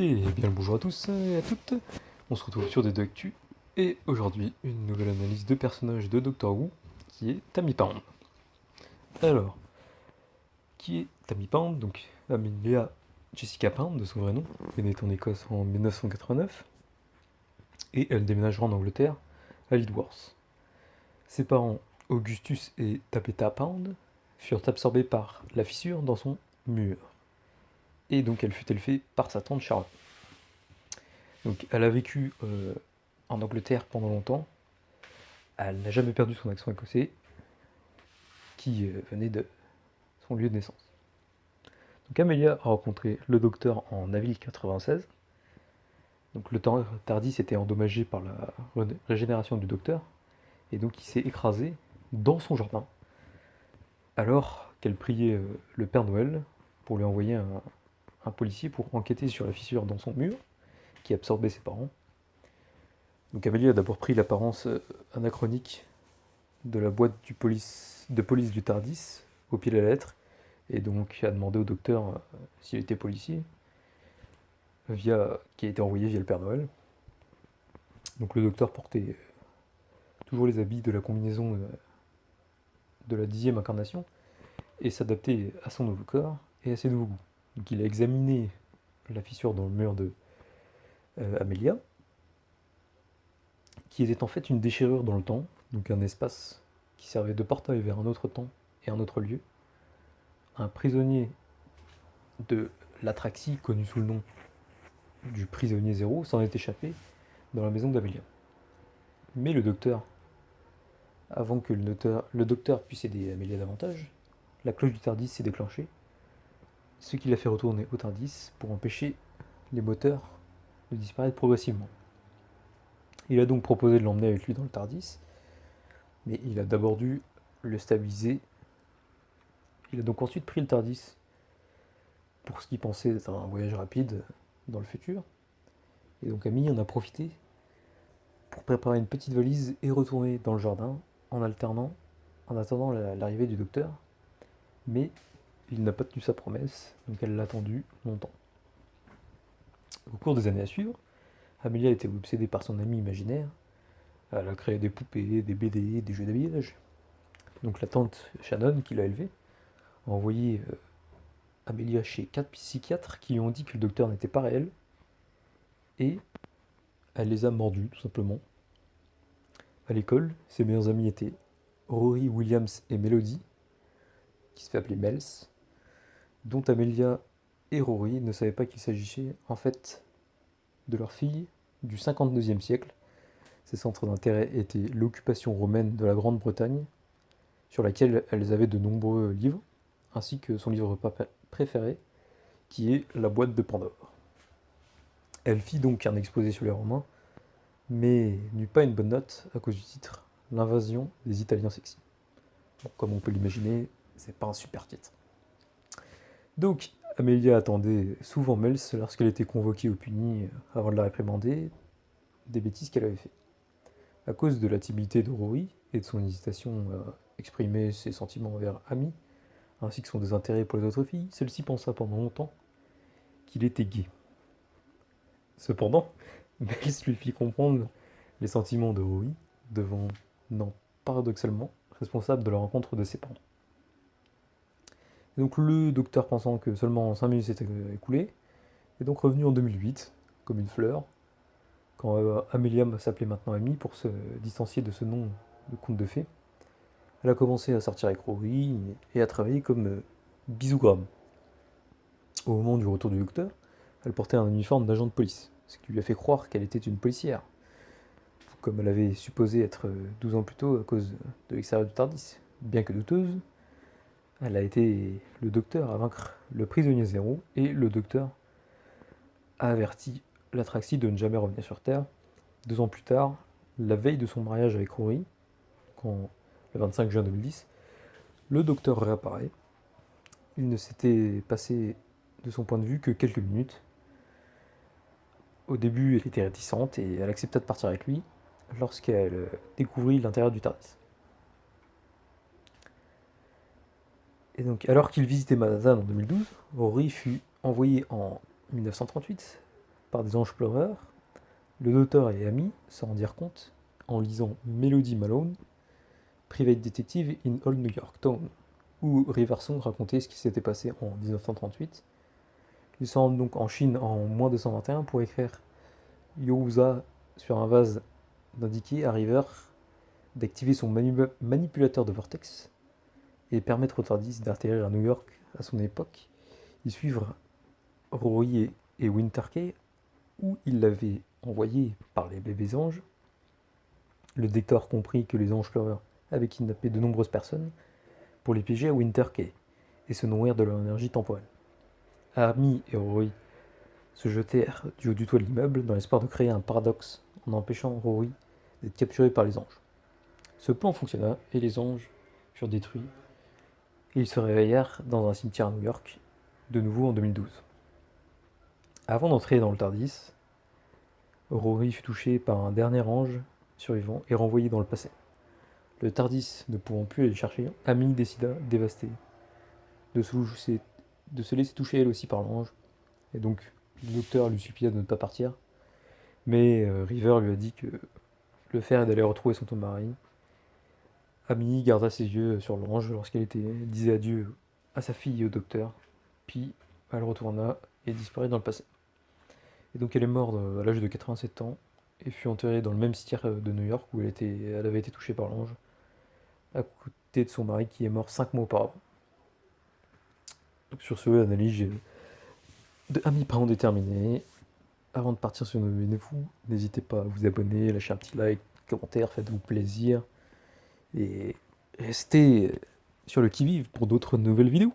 Et bien le bonjour à tous et à toutes, on se retrouve sur des Actu et aujourd'hui une nouvelle analyse de personnage de Doctor Who qui est Tammy Pound. Alors, qui est Tammy Pound? Donc Amelia Jessica Pound de son vrai nom, est née en Écosse en 1989 et elle déménagera en Angleterre à Lidworth. Ses parents, Augustus et Tabitha Pound, furent absorbés par la fissure dans son mur et donc elle fut élevée par sa tante Charlotte. Donc elle a vécu en Angleterre pendant longtemps. Elle n'a jamais perdu son accent écossais, qui venait de son lieu de naissance. Donc Amelia a rencontré le docteur en avril 96. Donc le temps Tardis était endommagé par la régénération du docteur, et donc il s'est écrasé dans son jardin, alors qu'elle priait le Père Noël pour lui envoyer un policier pour enquêter sur la fissure dans son mur, qui absorbait ses parents. Donc Amelia a d'abord pris l'apparence anachronique de la boîte de police du Tardis au pied de la lettre, et donc a demandé au docteur s'il était policier, qui a été envoyé via le Père Noël. Donc le docteur portait toujours les habits de la combinaison de la 10e incarnation et s'adaptait à son nouveau corps et à ses nouveaux goûts. Donc il a examiné la fissure dans le mur de Amelia, qui était en fait une déchirure dans le temps, donc un espace qui servait de portail vers un autre temps et un autre lieu. Un prisonnier de l'Atraxie, connu sous le nom du prisonnier zéro, s'en est échappé dans la maison d'Amelia. Mais le docteur, avant que le docteur puisse aider Amelia davantage, la cloche du Tardis s'est déclenchée, ce qui l'a fait retourner au Tardis pour empêcher les moteurs de disparaître progressivement. Il a donc proposé de l'emmener avec lui dans le Tardis, mais il a d'abord dû le stabiliser. Il a donc ensuite pris le Tardis pour ce qu'il pensait être un voyage rapide dans le futur. Et donc Amy en a profité pour préparer une petite valise et retourner dans le jardin en alternant, en attendant l'arrivée du docteur. Mais il n'a pas tenu sa promesse, donc elle l'a attendu longtemps. Au cours des années à suivre, Amelia était obsédée par son ami imaginaire. Elle a créé des poupées, des BD, des jeux d'habillage. Donc la tante Shannon, qui l'a élevée, a envoyé Amelia chez 4 psychiatres qui lui ont dit que le docteur n'était pas réel. Et elle les a mordus, tout simplement. À l'école, ses meilleurs amis étaient Rory, Williams et Melody, qui se fait appeler Mels, dont Amelia et Rory ne savaient pas qu'il s'agissait en fait de leur fille du 52e siècle. Ses centres d'intérêt étaient l'occupation romaine de la Grande-Bretagne, sur laquelle elles avaient de nombreux livres, ainsi que son livre préféré, qui est La boîte de Pandore. Elle fit donc un exposé sur les Romains, mais n'eut pas une bonne note à cause du titre, L'invasion des Italiens sexy. Bon, comme on peut l'imaginer, c'est pas un super titre. Donc, Amelia attendait souvent Mels lorsqu'elle était convoquée au puni avant de la réprimander des bêtises qu'elle avait fait. À cause de la timidité de Rory et de son hésitation à exprimer ses sentiments envers Amy, ainsi que son désintérêt pour les autres filles, celle-ci pensa pendant longtemps qu'il était gay. Cependant, Mels lui fit comprendre les sentiments de Rory, devenant paradoxalement responsable de la rencontre de ses parents. Et donc le docteur, pensant que seulement 5 minutes s'étaient écoulées, est donc revenu en 2008, comme une fleur, quand Amelia s'appelait maintenant Amy pour se distancier de ce nom de conte de fées. Elle a commencé à sortir avec Rory et à travailler comme bisougramme. Au moment du retour du docteur, elle portait un uniforme d'agent de police, ce qui lui a fait croire qu'elle était une policière, comme elle avait supposé être 12 ans plus tôt à cause de l'extérieur du Tardis. Bien que douteuse, elle a été le docteur à vaincre le prisonnier zéro, et le docteur a averti l'Atraxie de ne jamais revenir sur Terre. 2 ans plus tard, la veille de son mariage avec Rory, le 25 juin 2010, le docteur réapparaît. Il ne s'était passé, de son point de vue, que quelques minutes. Au début, elle était réticente et elle accepta de partir avec lui lorsqu'elle découvrit l'intérieur du Tardis. Et donc, alors qu'il visitait Manhattan en 2012, Rory fut envoyé en 1938 par des anges pleureurs, le docteur et Amy s'en rendirent compte en lisant Melody Malone, Private Detective in Old New York Town, où Riverson racontait ce qui s'était passé en 1938. Ils se rendent donc en Chine en moins 221 pour écrire Youza sur un vase d'indiquer à River d'activer son manipulateur de vortex et permettre au TARDIS d'atterrir à New York à son époque. Ils suivent Rory et Winterkey où ils l'avaient envoyé par les bébés anges. Le docteur comprit que les anges pleureurs avaient kidnappé de nombreuses personnes pour les piéger à Winterkey et se nourrir de leur énergie temporelle. Amy et Rory se jetèrent du haut du toit de l'immeuble dans l'espoir de créer un paradoxe en empêchant Rory d'être capturé par les anges. Ce plan fonctionna et les anges furent détruits et ils se réveillèrent dans un cimetière à New York, de nouveau en 2012. Avant d'entrer dans le TARDIS, Rory fut touché par un dernier ange survivant et renvoyé dans le passé. Le TARDIS ne pouvant plus aller chercher, Amy décida, dévastée, de se laisser toucher elle aussi par l'ange. Et donc, le docteur lui supplia de ne pas partir. Mais River lui a dit que le faire et d'aller retrouver son mari. Amy garda ses yeux sur l'ange lorsqu'elle disait adieu à sa fille et au docteur. Puis, elle retourna et disparut dans le passé. Et donc, elle est morte à l'âge de 87 ans et fut enterrée dans le même cimetière de New York où elle avait été touchée par l'ange, à côté de son mari qui est mort 5 mois auparavant. Donc sur ce, l'analyse de Amy Pound est terminée. Avant de partir sur nos vous, n'hésitez pas à vous abonner, lâcher un petit like, commentaire, faites-vous plaisir. Et restez sur le qui-vive pour d'autres nouvelles vidéos.